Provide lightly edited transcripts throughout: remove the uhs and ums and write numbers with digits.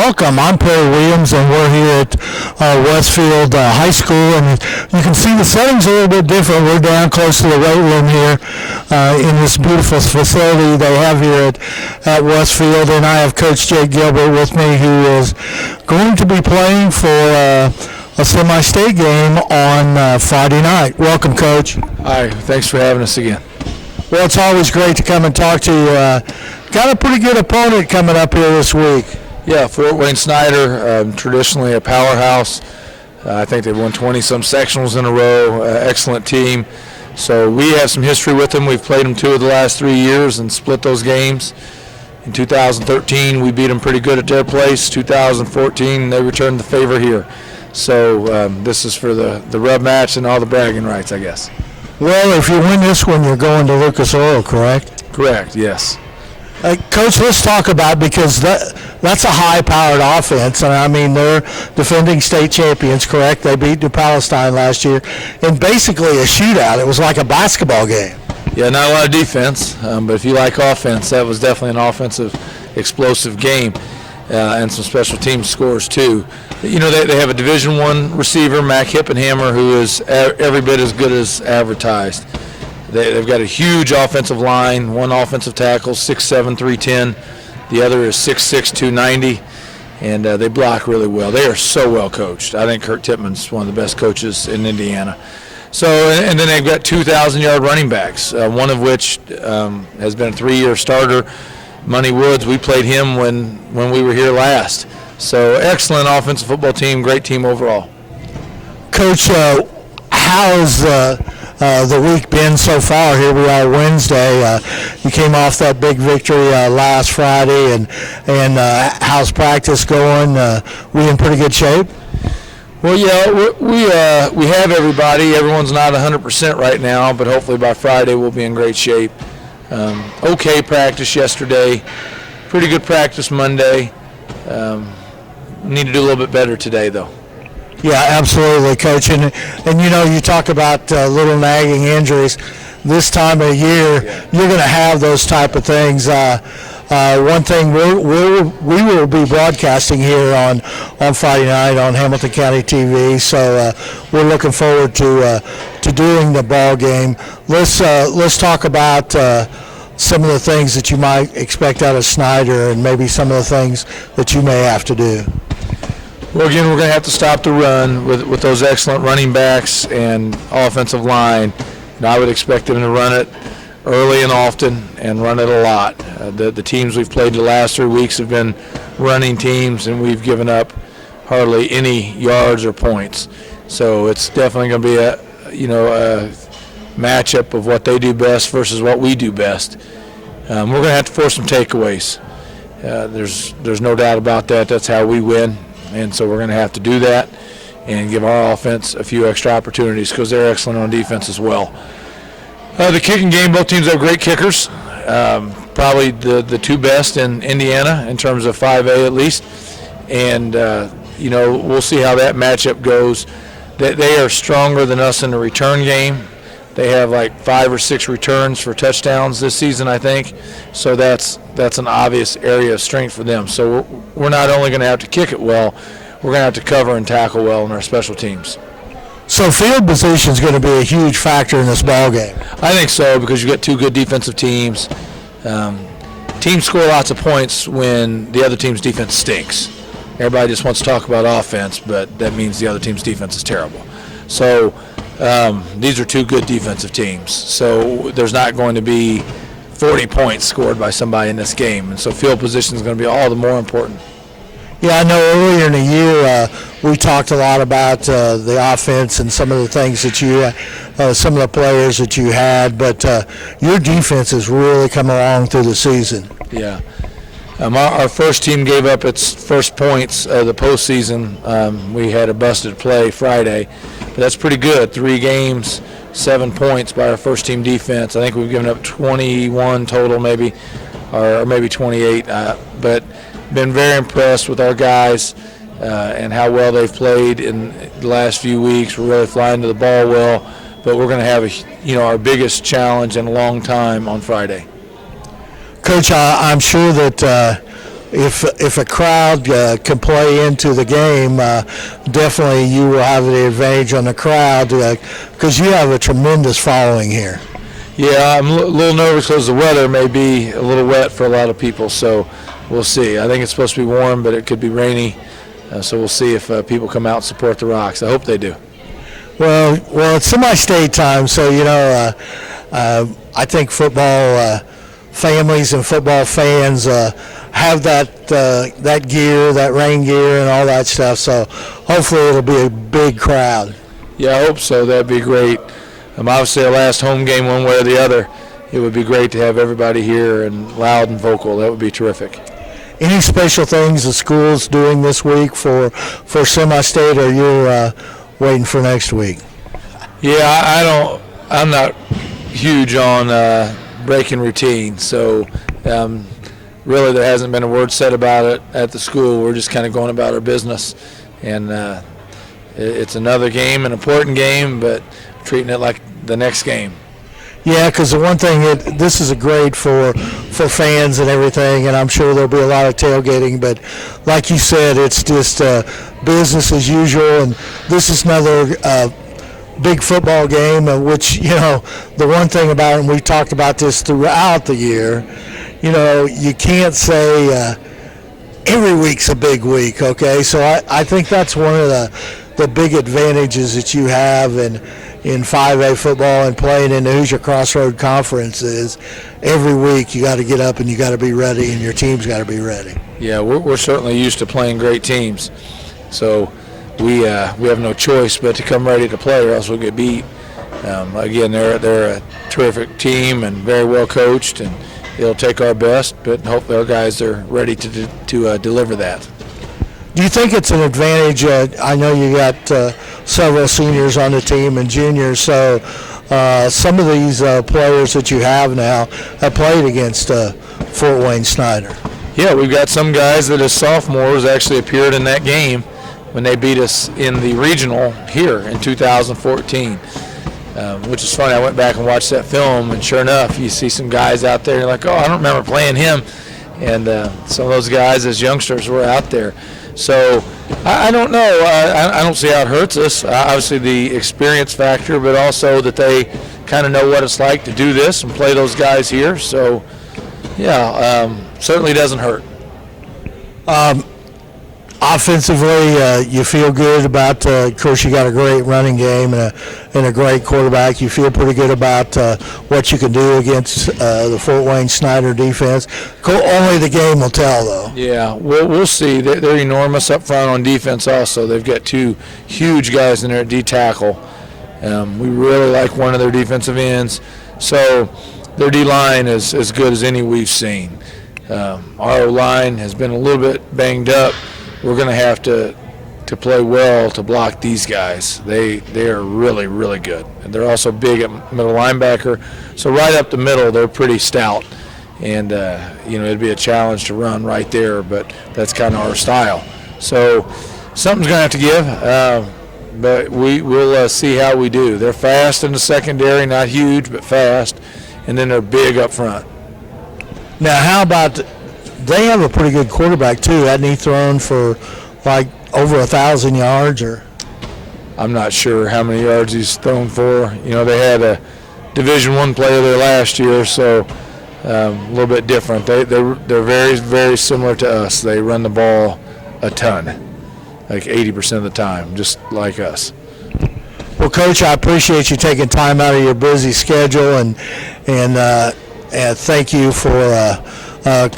welcome. I'm Perry Williams, and we're here at Westfield High School, and you can see the setting's a little bit different. We're down close to the weight room here in this beautiful facility they have here at Westfield, and I have Coach Gilbert with me, who is going to be playing for a semi-state game on Friday night. Welcome, Coach. Hi, thanks for having us again. Well, it's always great to come and talk to you. Got a pretty good opponent coming up here this week. Yeah, Fort Wayne Snider, traditionally a powerhouse. I think they've won 20-some sectionals in a row. Excellent team. So we have some history with them. We've played them 2 of the last 3 years and split those games. In 2013, we beat them pretty good at their place. 2014, they returned the favor here. So this is for the rub match and all the bragging rights, I guess. Well, if you win this one, you're going to Lucas Oil, correct? Correct, yes. Coach, let's talk about, because that's a high-powered offense. And I mean, they're defending state champions, correct? They beat New Palestine last year in basically a shootout. It was like a basketball game. Yeah, not a lot of defense, but if you like offense, that was definitely an offensive, explosive game, and some special team scores too. You know, they have a Division I receiver, Mac Hippenhammer, who is every bit as good as advertised. They've got a huge offensive line, one offensive tackle, 6'7", 310. The other is 6'6", 290, and they block really well. They are so well coached. I think Kurt Tippmann's one of the best coaches in Indiana. So, and then they've got 2,000-yard running backs, one of which has been a 3-year starter, Money Woods. We played him when we were here last. So excellent offensive football team, great team overall. Coach, how's the week been so far? Here we are Wednesday. You came off that big victory last Friday, and how's practice going? We in pretty good shape? Well, yeah, we have everybody. Everyone's not 100% right now, but hopefully by Friday we'll be in great shape. Okay practice yesterday, pretty good practice Monday. Need to do a little bit better today, though. Yeah, absolutely, Coach. And you know, you talk about little nagging injuries. This time of year, you're going to have those type of things. One thing, we will be broadcasting here on Friday night on Hamilton County TV, so we're looking forward to doing the ball game. Let's talk about some of the things that you might expect out of Snider, and maybe some of the things that you may have to do. Well, again, we're going to have to stop the run with those excellent running backs and offensive line. And I would expect them to run it early and often and run it a lot. The teams we've played the last 3 weeks have been running teams, and we've given up hardly any yards or points. So it's definitely going to be a matchup of what they do best versus what we do best. We're going to have to force some takeaways. There's no doubt about that. That's how we win. And so we're going to have to do that and give our offense a few extra opportunities, because they're excellent on defense as well. The kicking game, both teams have great kickers, probably the 2 best in Indiana in terms of 5A at least. And, we'll see how that matchup goes. They are stronger than us in the return game. They have like 5 or 6 returns for touchdowns this season, I think. So that's an obvious area of strength for them. So we're not only going to have to kick it well, we're going to have to cover and tackle well in our special teams. So field position is going to be a huge factor in this ball game. I think so, because you got 2 good defensive teams. Teams score lots of points when the other team's defense stinks. Everybody just wants to talk about offense, but that means the other team's defense is terrible. So these are 2 good defensive teams. So there's not going to be 40 points scored by somebody in this game. And so field position is going to be all the more important. Yeah, I know earlier in the year we talked a lot about the offense and some of the things that some of the players that you had, but your defense has really come along through the season. Yeah. Our first team gave up its first points of the postseason. We had a busted play Friday, but that's pretty good. 3 games, 7 points by our first team defense. I think we've given up 21 total, maybe, or maybe 28. But been very impressed with our guys and how well they've played in the last few weeks. We're really flying to the ball well, but we're going to have our biggest challenge in a long time on Friday. Coach, I'm sure that if a crowd can play into the game, definitely you will have the advantage on the crowd because you have a tremendous following here. Yeah, I'm a little nervous because the weather may be a little wet for a lot of people, so we'll see. I think it's supposed to be warm, but it could be rainy, so we'll see if people come out and support the Rocks. I hope they do. Well, it's semi-state time, so I think football families and football fans have that gear, that rain gear, and all that stuff. So hopefully it'll be a big crowd. Yeah, I hope so. That'd be great. Obviously, our last home game, one way or the other, it would be great to have everybody here and loud and vocal. That would be terrific. Any special things the school's doing this week for semi-state, or you're waiting for next week? Yeah, I'm not huge on breaking routine, so really there hasn't been a word said about it at the school. We're just kind of going about our business, and it's another game, an important game, but treating it like the next game. Yeah, because the one thing, this is great for fans and everything, and I'm sure there'll be a lot of tailgating, but like you said, it's just business as usual, and this is another big football game, which, the one thing about it, and we talked about this throughout the year, you can't say every week's a big week, okay? So I think that's one of the big advantages that you have in 5A football and playing in the Hoosier Crossroad Conference is every week you got to get up and you got to be ready, and your team's got to be ready. Yeah, we're certainly used to playing great teams, so we have no choice but to come ready to play, or else we'll get beat. Again, they're a terrific team and very well coached, and it'll take our best, but hope our guys are ready to deliver that. Do you think it's an advantage? I know you got several seniors on the team and juniors, so some of these players that you have now have played against Fort Wayne Snider. Yeah, we've got some guys that as sophomores actually appeared in that game when they beat us in the regional here in 2014, which is funny. I went back and watched that film, and sure enough, you see some guys out there, and you're like, oh, I don't remember playing him. And some of those guys as youngsters were out there. So I don't know. I don't see how it hurts us. Obviously the experience factor, but also that they kind of know what it's like to do this and play those guys here. So, yeah, certainly doesn't hurt. Offensively, you feel good about, of course, you got a great running game and a great quarterback. You feel pretty good about what you can do against the Fort Wayne Snider defense. Only the game will tell, though. Yeah, we'll see. They're enormous up front on defense also. They've got two huge guys in there at D-tackle. We really like one of their defensive ends. So their D-line is as good as any we've seen. Our O-line has been a little bit banged up. We're going to have to play well to block these guys. They are really, really good. And they're also big at middle linebacker. So right up the middle, they're pretty stout. And, it'd be a challenge to run right there, but that's kind of our style. So something's going to have to give, but we'll see how we do. They're fast in the secondary, not huge, but fast. And then they're big up front. Now, how about they have a pretty good quarterback, too. Hadn't he thrown for, like, over 1,000 yards? Or I'm not sure how many yards he's thrown for. They had a Division I player there last year, so a little bit different. They're very, very similar to us. They run the ball a ton, like 80% of the time, just like us. Well, Coach, I appreciate you taking time out of your busy schedule, and thank you for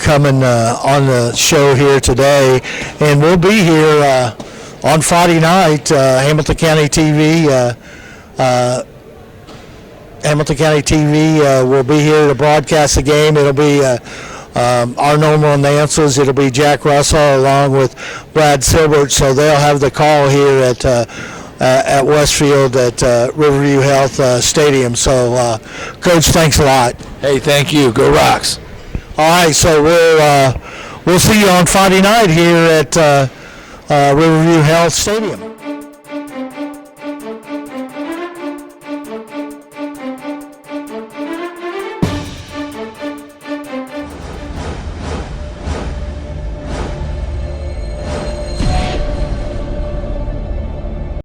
coming on the show here today. And we'll be here on Friday night. Hamilton County TV will be here to broadcast the game. It'll be our normal announcers. It'll be Jack Russell along with Brad Gilbert. So they'll have the call here at Westfield at Riverview Health Stadium. So, Coach, thanks a lot. Hey, thank you. Go Rocks. All right, so we'll see you on Friday night here at Riverview Health Stadium.